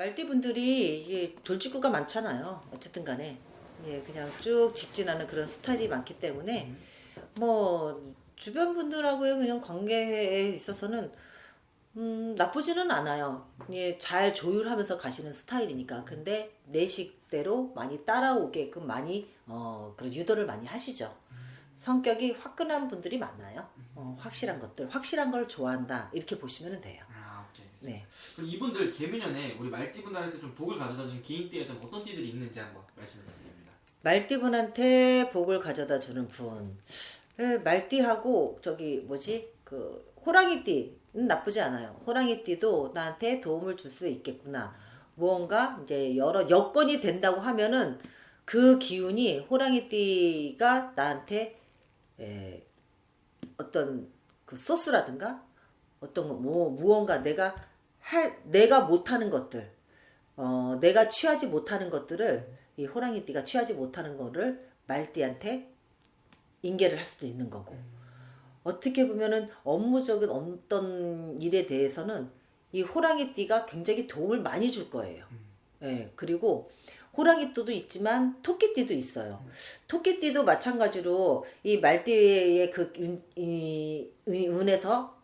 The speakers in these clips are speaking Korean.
말띠 분들이 이게 돌직구가 많잖아요. 어쨌든 간에. 예, 그냥 쭉 직진하는 그런 스타일이 많기 때문에, 뭐, 주변 분들하고의 그냥 관계에 있어서는, 나쁘지는 않아요. 예, 잘 조율하면서 가시는 스타일이니까. 근데 내 식대로 많이 따라오게끔 많이, 그런 유도를 많이 하시죠. 성격이 화끈한 분들이 많아요. 확실한 것들, 확실한 걸 좋아한다. 이렇게 보시면 돼요. 아, 오케이, 알겠습니다. 네. 그럼 이분들 개묘년에 우리 말띠분들한테 좀 복을 가져다주는 개인띠에 어떤 띠들이 있는지 한번 말씀해 주십니다. 말띠분한테 복을 가져다 주는 분. 예, 말띠하고 저기 뭐지? 그 호랑이띠는 나쁘지 않아요. 호랑이띠도 나한테 도움을 줄 수 있겠구나. 무언가 이제 여러 여건이 된다고 하면은 그 기운이 호랑이띠가 나한테 어떤 그 소스라든가 어떤 거 뭐 무언가 내가 못하는 것들, 내가 취하지 못하는 것들을 이 호랑이띠가 취하지 못하는 거를 말띠한테 인계를 할 수도 있는 거고, 어떻게 보면은 업무적인 어떤 일에 대해서는 이 호랑이띠가 굉장히 도움을 많이 줄 거예요. 예, 그리고 호랑이띠도 있지만 토끼띠도 있어요. 토끼띠도 마찬가지로 이 말띠의 그 운에서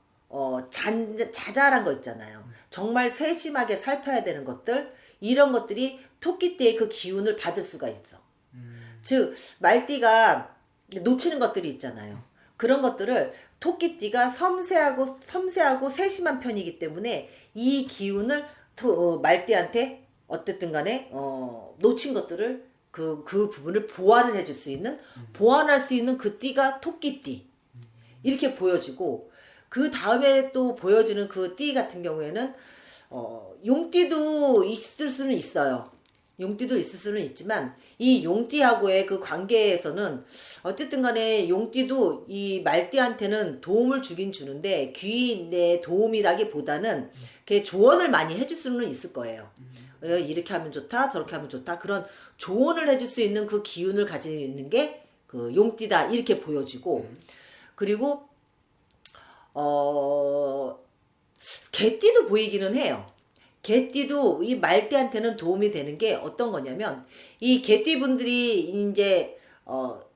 자잘한 거 있잖아요. 정말 세심하게 살펴야 되는 것들, 이런 것들이 토끼띠의 그 기운을 받을 수가 있어. 즉 말띠가 놓치는 것들이 있잖아요. 그런 것들을 토끼띠가 섬세하고 세심한 편이기 때문에 이 기운을 말띠한테 어쨌든 간에 놓친 것들을 그 부분을 보완을 해줄 수 있는, 보완할 수 있는 그 띠가 토끼띠 이렇게 보여지고, 그 다음에 또 보여지는 그 띠 같은 경우에는 용띠도 있을 수는 있어요. 용띠도 있을 수는 있지만 이 용띠하고의 그 관계에서는 어쨌든 간에 용띠도 이 말띠한테는 도움을 주긴 주는데 귀인의 도움이라기보다는 걔 조언을 많이 해줄 수는 있을 거예요. 이렇게 하면 좋다, 저렇게 하면 좋다, 그런 조언을 해줄 수 있는 그 기운을 가지고 있는 게 그 용띠다 이렇게 보여지고, 그리고 개띠도 보이기는 해요. 개띠도 이 말띠한테는 도움이 되는 게 어떤 거냐면, 이 개띠 분들이 이제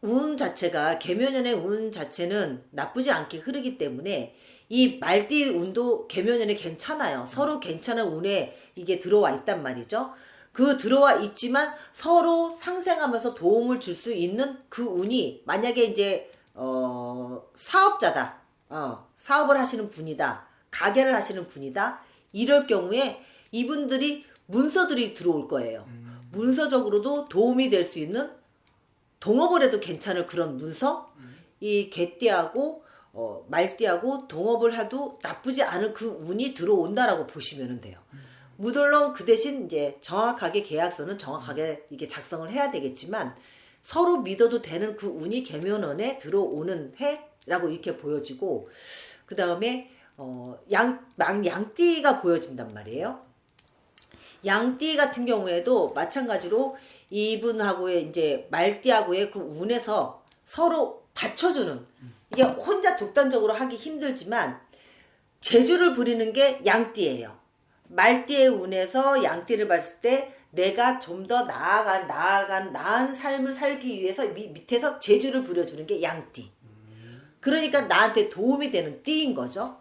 운 자체가 개묘년의 운 자체는 나쁘지 않게 흐르기 때문에 이 말띠 운도 개묘년에 괜찮아요. 서로 괜찮은 운에 이게 들어와 있단 말이죠. 그 들어와 있지만 서로 상생하면서 도움을 줄 수 있는 그 운이, 만약에 이제 사업자다, 사업을 하시는 분이다, 가게를 하시는 분이다, 이럴 경우에 이분들이 문서들이 들어올 거예요. 문서적으로도 도움이 될 수 있는, 동업을 해도 괜찮을 그런 문서, 이 개띠하고 말띠하고 동업을 해도 나쁘지 않은 그 운이 들어온다라고 보시면 돼요. 물론 그 대신 이제 정확하게 계약서는 정확하게 이게 작성을 해야 되겠지만 서로 믿어도 되는 그 운이 개묘년에 들어오는 해라고 이렇게 보여지고, 그 다음에 양띠가 보여진단 말이에요. 양띠 같은 경우에도 마찬가지로 이분하고의 이제 말띠하고의 그 운에서 서로 받쳐주는, 이게 혼자 독단적으로 하기 힘들지만 재주를 부리는 게 양띠예요. 말띠의 운에서 양띠를 봤을 때 내가 좀 더 나은 삶을 살기 위해서 밑에서 재주를 부려주는 게 양띠. 그러니까 나한테 도움이 되는 띠인 거죠.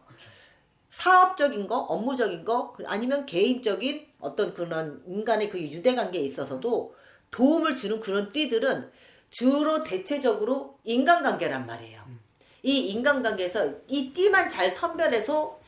사업적인 거, 업무적인 거, 아니면 개인적인 어떤 그런 인간의 그 유대관계에 있어서도 도움을 주는 그런 띠들은 주로 대체적으로 인간관계란 말이에요. 이 인간관계에서 이 띠만 잘 선별해서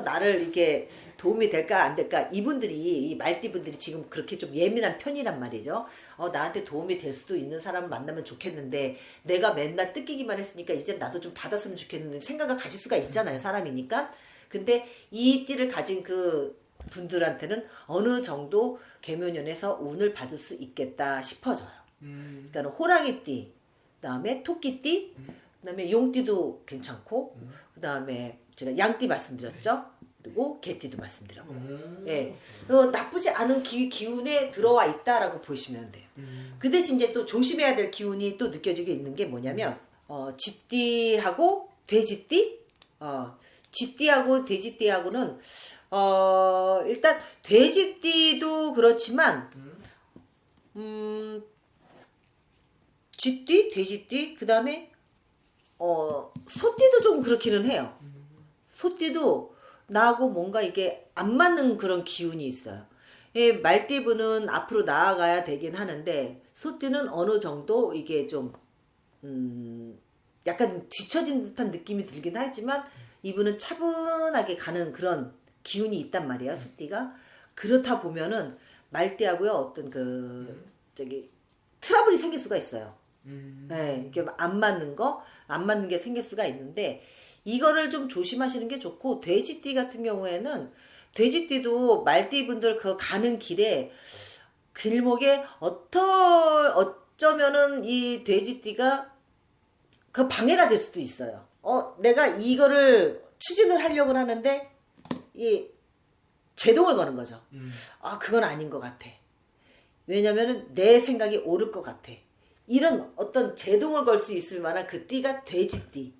나를 이게 도움이 될까 안 될까, 이분들이, 이 말띠분들이 지금 그렇게 좀 예민한 편이란 말이죠. 나한테 도움이 될 수도 있는 사람을 만나면 좋겠는데 내가 맨날 뜯기기만 했으니까 이제 나도 좀 받았으면 좋겠는 생각을 가질 수가 있잖아요, 사람이니까. 근데 이 띠를 가진 그 분들한테는 어느 정도 개묘년에서 운을 받을 수 있겠다 싶어져요. 그러니까 호랑이띠, 그다음에 토끼띠, 그다음에 용띠도 괜찮고, 그다음에 제가 양띠 말씀드렸죠. 그리고 개띠도 말씀드렸고요. 예, 나쁘지 않은 기운에 들어와 있다라고 보시면 돼요. 그 대신 이제 또 조심해야 될 기운이 또 느껴지게 있는 게 뭐냐면, 쥐띠하고 돼지띠, 쥐띠하고 돼지띠하고는 일단 돼지띠도 그렇지만 쥐띠, 돼지띠, 그 다음에 소띠도 좀 그렇기는 해요. 소띠도 나하고 뭔가 이게 안 맞는 그런 기운이 있어요. 예, 말띠분은 앞으로 나아가야 되긴 하는데 소띠는 어느 정도 이게 좀 약간 뒤처진 듯한 느낌이 들긴 하지만 이분은 차분하게 가는 그런 기운이 있단 말이야, 소띠가. 그렇다 보면은 말띠하고요 어떤 트러블이 생길 수가 있어요. 네, 이게 안 맞는 게 생길 수가 있는데 이거를 좀 조심하시는 게 좋고, 돼지띠 같은 경우에는 돼지띠도 말띠분들 그 가는 길에 길목에 어쩌면은 이 돼지띠가 그 방해가 될 수도 있어요. 내가 이거를 추진을 하려고 하는데 이 제동을 거는 거죠. 그건 아닌 것 같아. 왜냐면은 내 생각이 옳을 것 같아. 이런 어떤 제동을 걸 수 있을 만한 그 띠가 돼지띠.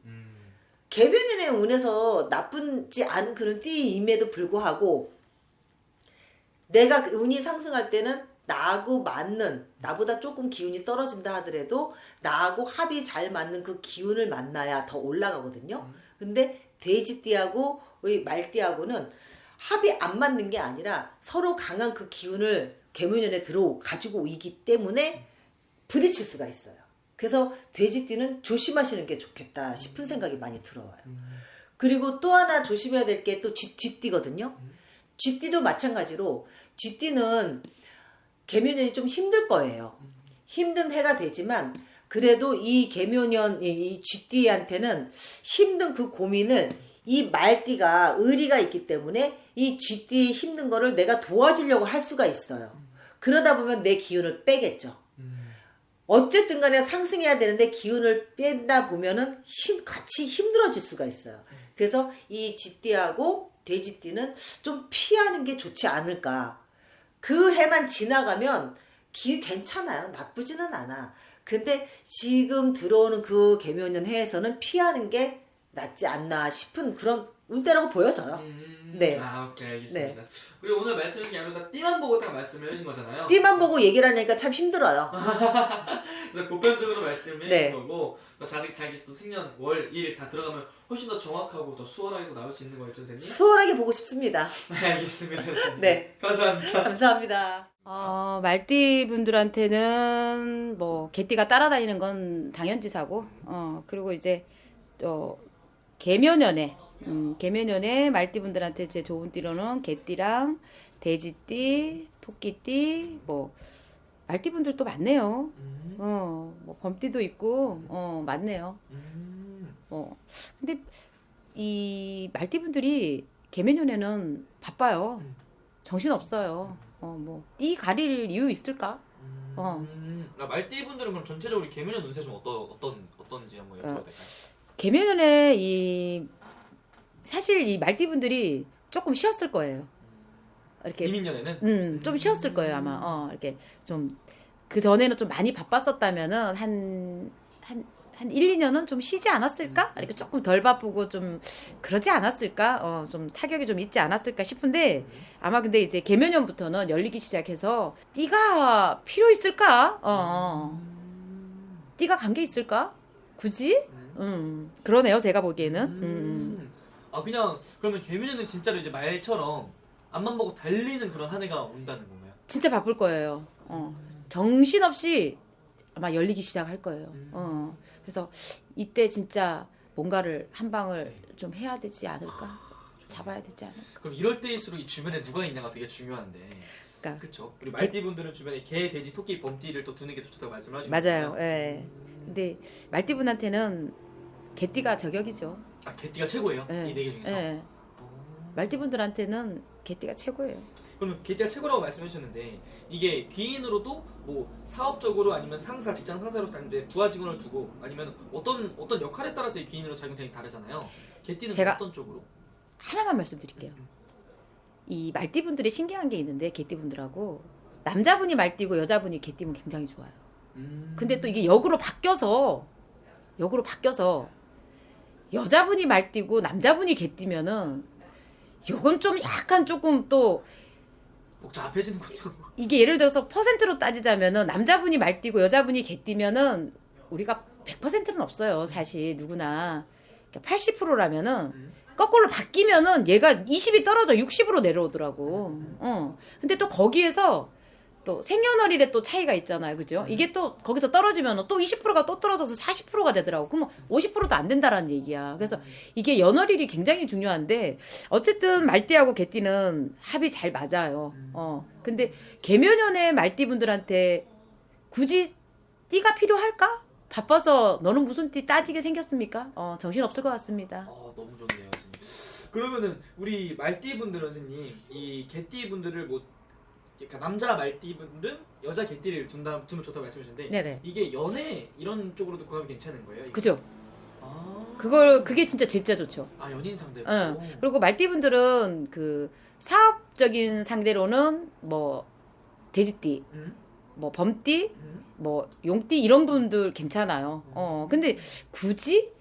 개변인의 운에서 나쁘지 않은 그런 띠임에도 불구하고 내가 운이 상승할 때는 나하고 맞는, 나보다 조금 기운이 떨어진다 하더라도 나하고 합이 잘 맞는 그 기운을 만나야 더 올라가거든요. 근데 돼지띠하고 말띠하고는 합이 안 맞는 게 아니라 서로 강한 그 기운을 개묘년에 가지고 있기 때문에 부딪힐 수가 있어요. 그래서 돼지띠는 조심하시는 게 좋겠다 싶은 생각이 많이 들어와요. 그리고 또 하나 조심해야 될 게 또 쥐띠거든요. 쥐띠도 마찬가지로 쥐띠는 개묘년이 좀 힘들 거예요. 힘든 해가 되지만 그래도 이 개묘년 이 쥐띠한테는 힘든 그 고민을 이 말띠가 의리가 있기 때문에 이 쥐띠의 힘든 거를 내가 도와주려고 할 수가 있어요. 그러다 보면 내 기운을 빼겠죠. 어쨌든 간에 상승해야 되는데 기운을 뺀다 보면은 같이 힘들어질 수가 있어요. 그래서 이 쥐띠하고 돼지띠는 좀 피하는 게 좋지 않을까. 그 해만 지나가면 괜찮아요. 나쁘지는 않아. 근데 지금 들어오는 그 개묘년 해에서는 피하는 게 낫지 않나 싶은 그런 운대라고 보여져요. 네. 오케이, 알겠습니다. 네. 그리고 오늘 말씀하신 게 아니라 다 띠만 보고 딱 말씀을 해주신 거잖아요. 띠만 보고 얘기를 하니까 참 힘들어요. 그래서 보편적으로 말씀을 네. 해주신 거고, 또 자기 또 생년, 월, 일 다 들어가면 훨씬 더 정확하고 더 수월하게 또 나올 수 있는 거였죠, 선생님? 수월하게 보고 싶습니다. 네, 알겠습니다. 네. 감사합니다. 감사합니다. 말띠 분들한테는 뭐 개띠가 따라다니는 건 당연지사고, 그리고 이제 개묘년에 말띠 분들한테 제 좋은 띠로는 개띠랑 돼지띠, 토끼띠, 뭐 말띠 분들도 많네요. 뭐 범띠도 있고, 많네요. 근데 이 말띠 분들이 개묘년에는 바빠요. 정신 없어요. 뭐 띠 가릴 이유 있을까? 말띠 분들은 그럼 전체적으로 개묘년 운세 좀 어떤지 한번 여쭤봐도 될까요? 개묘년에 사실 이 말띠 분들이 조금 쉬었을 거예요. 이렇게 이민년에는? 좀 쉬었을 거예요 아마. 이렇게 좀 그 전에는 좀 많이 바빴었다면은 한 1, 2년은 좀 쉬지 않았을까? 이렇게 조금 덜 바쁘고 좀 그러지 않았을까? 좀 타격이 좀 있지 않았을까 싶은데 아마 근데 이제 개묘년부터는 열리기 시작해서 띠가 필요 있을까? 띠가 관계 있을까? 굳이? 그러네요 제가 보기에는. 그냥 그러면 개묘년은 진짜로 이제 말처럼 앞만 보고 달리는 그런 한 해가 온다는 건가요? 진짜 바쁠 거예요. 정신없이 아마 열리기 시작할 거예요. 그래서 이때 진짜 뭔가를 한 방을 좀 해야 되지 않을까? 잡아야 되지 않을까? 그럼 이럴 때일수록 이 주변에 누가 있냐가 되게 중요한데. 그러니까 그렇죠. 우리 말띠 분들은 주변에 개, 돼지, 토끼, 범띠를 또 두는 게 좋다고 말씀을 하시고. 맞아요. 예. 근데 말띠 분한테는 개띠가 저격이죠. 개띠가 최고예요? 예. 이 네 개 중에서? 예. 말띠 분들한테는 개띠가 최고예요. 그러면 개띠가 최고라고 말씀해 주셨는데 이게 귀인으로도 뭐 사업적으로 아니면 상사, 직장 상사로서 아니면 부하 직원을 두고 아니면 어떤 역할에 따라서 이 귀인으로 작용되는 게 다르잖아요. 개띠는 제가 어떤 쪽으로? 하나만 말씀드릴게요. 이 말띠 분들이 신기한 게 있는데 개띠 분들하고 남자분이 말띠고 여자분이 개띠면 굉장히 좋아요. 근데 또 이게 역으로 바뀌어서 여자분이 말띠고 남자분이 개띠면은 요건 좀 약간 조금 또 복잡해지는군요. 이게 예를 들어서 퍼센트로 따지자면은 남자분이 말띠고 여자분이 개띠면은 우리가 100%는 없어요. 사실 누구나 80%라면은 거꾸로 바뀌면은 얘가 20이 떨어져 60으로 내려오더라고. 근데 또 거기에서 또 생년월일에 또 차이가 있잖아요. 그죠? 이게 또 거기서 떨어지면 또 20%가 또 떨어져서 40%가 되더라고. 그러면 50%도 안 된다라는 얘기야. 그래서 이게 연월일이 굉장히 중요한데 어쨌든 말띠하고 개띠는 합이 잘 맞아요. 근데 개묘년의 말띠분들한테 굳이 띠가 필요할까? 바빠서 너는 무슨 띠 따지게 생겼습니까? 정신 없을 것 같습니다. 너무 좋네요, 선생님. 그러면은 우리 말띠분들은 선생님 이 개띠분들을 뭐 그러니까 남자 말띠분들은 여자 개띠를 두면 좋다고 말씀하셨는데 네네. 이게 연애 이런 쪽으로도 구하면 괜찮은 거예요? 이게? 그죠? 아, 그게 진짜 좋죠. 연인 상대로. 그리고 말띠분들은 그 사업적인 상대로는 뭐 돼지띠, 뭐 범띠, 뭐 용띠 이런 분들 괜찮아요. 근데 굳이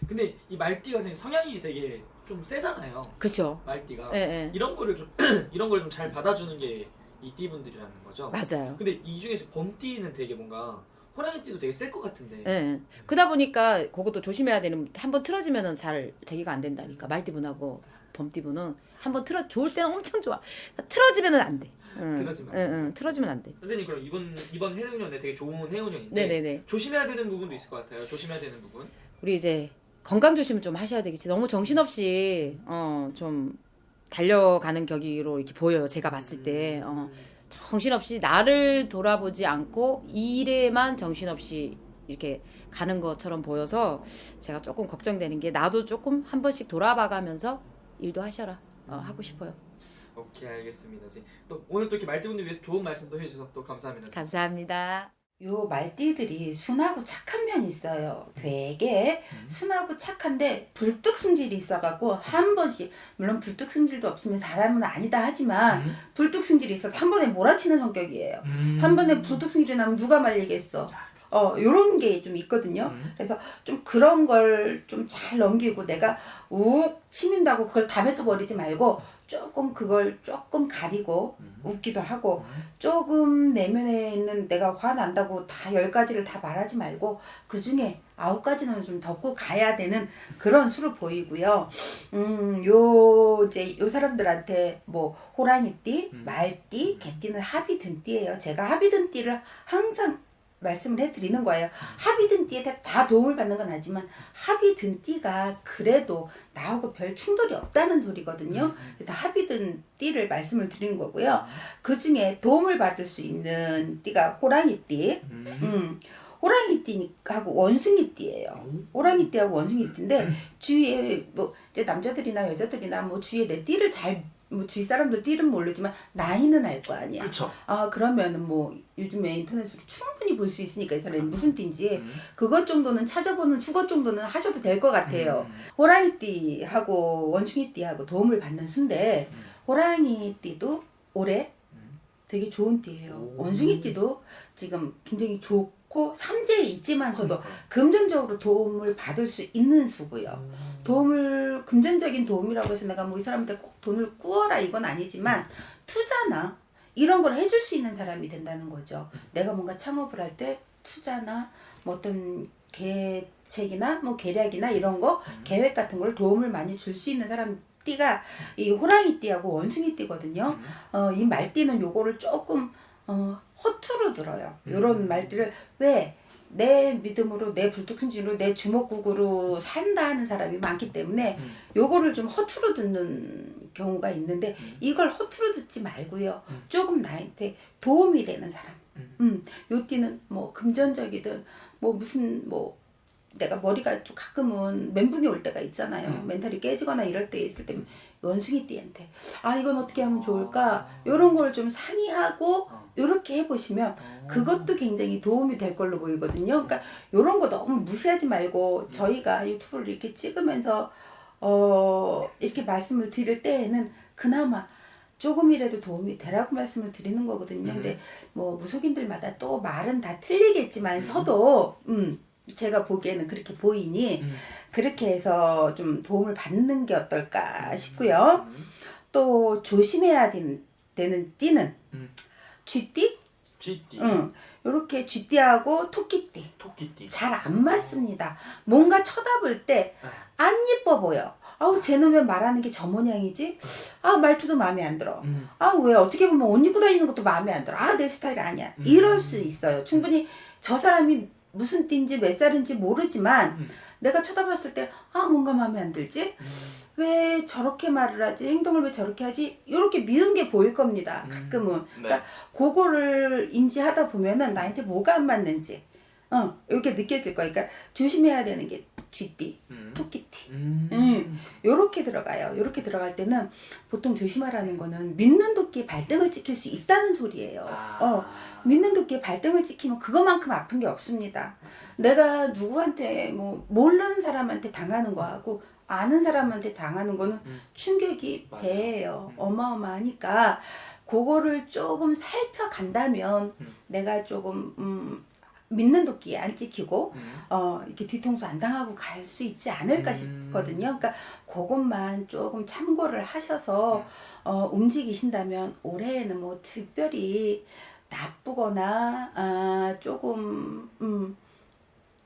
근데 이 말띠가 선생님 성향이 되게 좀 세잖아요. 그쵸. 말띠가. 예. 이런 거를 좀 이런 걸 좀 잘 받아주는 게 이 띠분들이라는 거죠. 맞아요. 근데 이 중에서 범띠는 되게 뭔가 호랑이띠도 되게 셀 것 같은데. 예. 그러다 보니까 그것도 조심해야 되는 한번 틀어지면은 잘 대기가 안 된다니까. 말띠분하고 범띠분은 한번 좋을 때는 엄청 좋아. 틀어지면은 안 돼. 틀어지면 안 돼. 틀어지면 안 돼. 선생님 그럼 이번 해운년에 되게 좋은 해운년인데 네네네. 조심해야 되는 부분도 있을 것 같아요. 조심해야 되는 부분. 우리 이제 건강 조심을 좀 하셔야 되겠지. 너무 정신없이 좀 달려가는 격으로 이렇게 보여요. 제가 봤을 때 정신없이 나를 돌아보지 않고 일에만 정신없이 이렇게 가는 것처럼 보여서 제가 조금 걱정되는 게 나도 조금 한 번씩 돌아봐가면서 일도 하셔라 하고 싶어요. 오케이 알겠습니다. 선생님. 또 오늘 또 이렇게 말띠분들 위해서 좋은 말씀도 해주셔서 또 감사합니다. 선생님. 감사합니다. 요 말띠들이 순하고 착한 면이 있어요. 되게 순하고 착한데 불뚝승질이 있어갖고 한 번씩 물론 불뚝승질도 없으면 사람은 아니다 하지만 불뚝승질이 있어도 한 번에 몰아치는 성격이에요. 한 번에 불뚝승질이 나면 누가 말리겠어. 요런 게 좀 있거든요. 그래서 좀 그런 걸 좀 잘 넘기고 내가 욱 치민다고 그걸 다 뱉어버리지 말고 조금 그걸 조금 가리고 웃기도 하고 조금 내면에 있는 내가 화난다고 다 10가지를 다 말하지 말고 그 중에 9가지는 좀 덮고 가야 되는 그런 수로 보이고요. 요 사람들한테 뭐 호랑이띠, 말띠, 개띠는 합이 든 띠예요. 제가 합이 든 띠를 항상 말씀을 해드리는 거예요. 합이 든 띠에 다 도움을 받는 건 아니지만 합이 든 띠가 그래도 나하고 별 충돌이 없다는 소리거든요. 그래서 합이 든 띠를 말씀을 드린 거고요. 그 중에 도움을 받을 수 있는 띠가 호랑이띠. 호랑이띠하고 원숭이띠예요. 호랑이띠하고 원숭이띠인데 주위에 뭐 이제 남자들이나 여자들이나 뭐 주위에 내 띠를 뭐 주위 사람들 띠는 모르지만 나이는 알 거 아니야. 그렇죠. 그러면은 뭐 요즘에 인터넷으로 충분히 볼 수 있으니까 이 사람이 무슨 띠인지 그것 정도는 찾아보는 수것 정도는 하셔도 될 것 같아요. 호랑이띠하고 원숭이띠하고 도움을 받는 수인데 호랑이띠도 올해 되게 좋은 띠예요. 원숭이띠도 지금 굉장히 좋고 삼재에 있지만서도 금전적으로 도움을 받을 수 있는 수고요. 금전적인 도움이라고 해서 내가 뭐 이 사람한테 꼭 돈을 꾸어라 이건 아니지만 투자나 이런 걸 해줄 수 있는 사람이 된다는 거죠. 내가 뭔가 창업을 할 때 투자나 뭐 어떤 계책이나 뭐 계략이나 이런 거 계획 같은 걸 도움을 많이 줄 수 있는 사람 띠가 이 호랑이띠하고 원숭이띠거든요. 이 말띠는 요거를 조금 허투루 들어요. 요런 말띠를 왜 내 믿음으로 내 불뚝승진으로 내 주먹구구로 산다 하는 사람이 많기 때문에 요거를 좀 허투루 듣는 경우가 있는데 이걸 허투루 듣지 말고요. 조금 나한테 도움이 되는 사람. 요 띠는 뭐 금전적이든 뭐 무슨 뭐 내가 머리가 좀 가끔은 멘붕이 올 때가 있잖아요. 멘탈이 깨지거나 이럴 때 있을 때 원숭이띠한테 이건 어떻게 하면 좋을까? 요런 걸 좀 상의하고 요렇게 해보시면 그것도 굉장히 도움이 될 걸로 보이거든요. 그러니까 요런 거 너무 무시하지 말고 저희가 유튜브를 이렇게 찍으면서 이렇게 말씀을 드릴 때에는 그나마 조금이라도 도움이 되라고 말씀을 드리는 거거든요. 근데 뭐 무속인들마다 또 말은 다 틀리겠지만 서도 제가 보기에는 그렇게 보이니 그렇게 해서 좀 도움을 받는 게 어떨까 싶고요. 또 조심해야 되는 띠는 쥐띠? 쥐띠. 응. 요렇게 쥐띠하고 토끼띠. 토끼띠. 잘 안 맞습니다. 뭔가 쳐다볼 때 안 예뻐 보여. 아우 쟤는 왜 말하는 게 저 모양이지? 아 말투도 마음에 안 들어. 아 왜 어떻게 보면 옷 입고 다니는 것도 마음에 안 들어. 아 내 스타일 아니야. 이럴 수 있어요. 충분히 저 사람이 무슨 띠인지 몇 살인지 모르지만 내가 쳐다봤을 때 아 뭔가 마음에 안 들지? 왜 저렇게 말을 하지? 행동을 왜 저렇게 하지? 이렇게 미운 게 보일 겁니다. 가끔은. 그러니까 그거를 인지하다 보면은 나한테 뭐가 안 맞는지 이렇게 느껴질 거야. 그러니까 조심해야 되는 게 쥐띠, 토끼띠. 요렇게 들어가요. 요렇게 들어갈 때는 보통 조심하라는 거는 믿는 도끼에 발등을 찍힐 수 있다는 소리예요. 믿는 도끼에 발등을 찍히면 그것만큼 아픈 게 없습니다. 내가 누구한테 뭐 모르는 사람한테 당하는 거하고 아는 사람한테 당하는 거는 충격이 배예요. 어마어마하니까 그거를 조금 살펴간다면 내가 조금 믿는 도끼에 안 찍히고 이렇게 뒤통수 안 당하고 갈 수 있지 않을까 싶거든요. 그러니까 그것만 조금 참고를 하셔서 움직이신다면 올해에는 뭐 특별히 나쁘거나 조금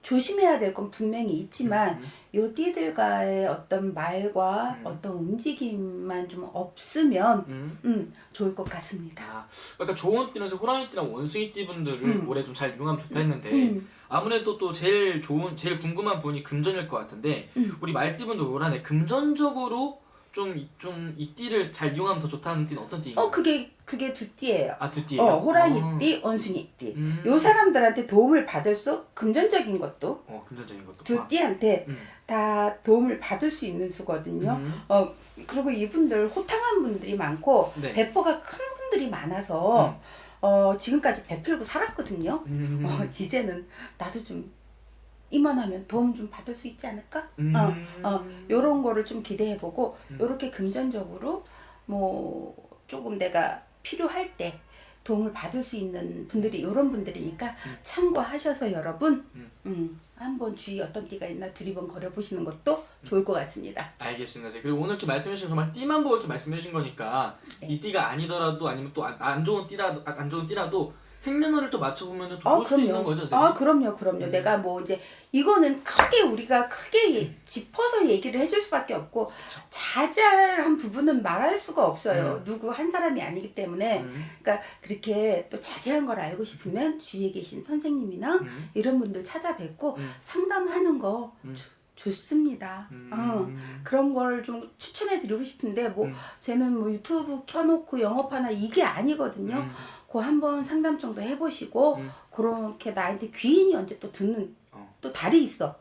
조심해야 될 건 분명히 있지만 요 띠들과의 어떤 말과 어떤 움직임만 좀 없으면 좋을 것 같습니다. 그러니까 좋은 띠라서 호랑이띠랑 원숭이띠 분들을 올해 좀 잘 이용하면 좋다 했는데 아무래도 또 제일 궁금한 부분이 금전일 것 같은데 우리 말띠분들 올 한해 금전적으로 좀 이 띠를 잘 이용하면 더 좋다는 띠는 어떤 띠인가요? 그게 두 띠예요. 아, 두 띠예요? 호랑이띠, 원숭이띠. 요 사람들한테 도움을 받을 수 금전적인 것도 금전적인 것도 두 띠한테 다 도움을 받을 수 있는 수거든요. 그리고 이분들 호탕한 분들이 많고 네. 배포가 큰 분들이 많아서 지금까지 베풀고 살았거든요. 이제는 나도 좀 이만하면 도움 좀 받을 수 있지 않을까? 요런 거를 좀 기대해보고 요렇게 금전적으로 뭐 조금 내가 필요할 때 도움을 받을 수 있는 분들이 요런 분들이니까 참고하셔서 여러분 한번 주위 어떤 띠가 있나 두리번 거려보시는 것도 좋을 것 같습니다. 알겠습니다. 그리고 오늘 이렇게 말씀해주신 정말 띠만 보고 이렇게 말씀해주신 거니까 이 띠가 아니더라도 아니면 또 안 좋은 띠라도 생년월일 또 맞춰보면 또 볼 수 있는 거죠, 선생님? 그럼요. 내가 뭐 이제 이거는 우리가 크게 짚어서 얘기를 해줄 수밖에 없고 자잘한 부분은 말할 수가 없어요. 누구 한 사람이 아니기 때문에. 그러니까 그렇게 또 자세한 걸 알고 싶으면 주위에 계신 선생님이나 이런 분들 찾아뵙고 상담하는 거 좋습니다. 그런 걸 좀 추천해 드리고 싶은데 뭐 쟤는 뭐 유튜브 켜놓고 영업하나 이게 아니거든요. 그 한번 상담 정도 해보시고 그렇게 나한테 귀인이 언제 또 듣는 또 달이 있어.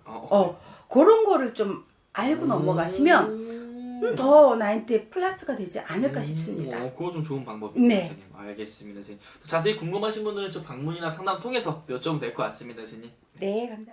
그런 거를 좀 알고 넘어가시면 더 나한테 플러스가 되지 않을까 싶습니다. 그거 좀 좋은 방법이네요. 네. 선생님. 알겠습니다, 선생님. 자세히 궁금하신 분들은 저 방문이나 상담 통해서 여쭤보면 될 것 같습니다, 선생님. 네, 감사합니다.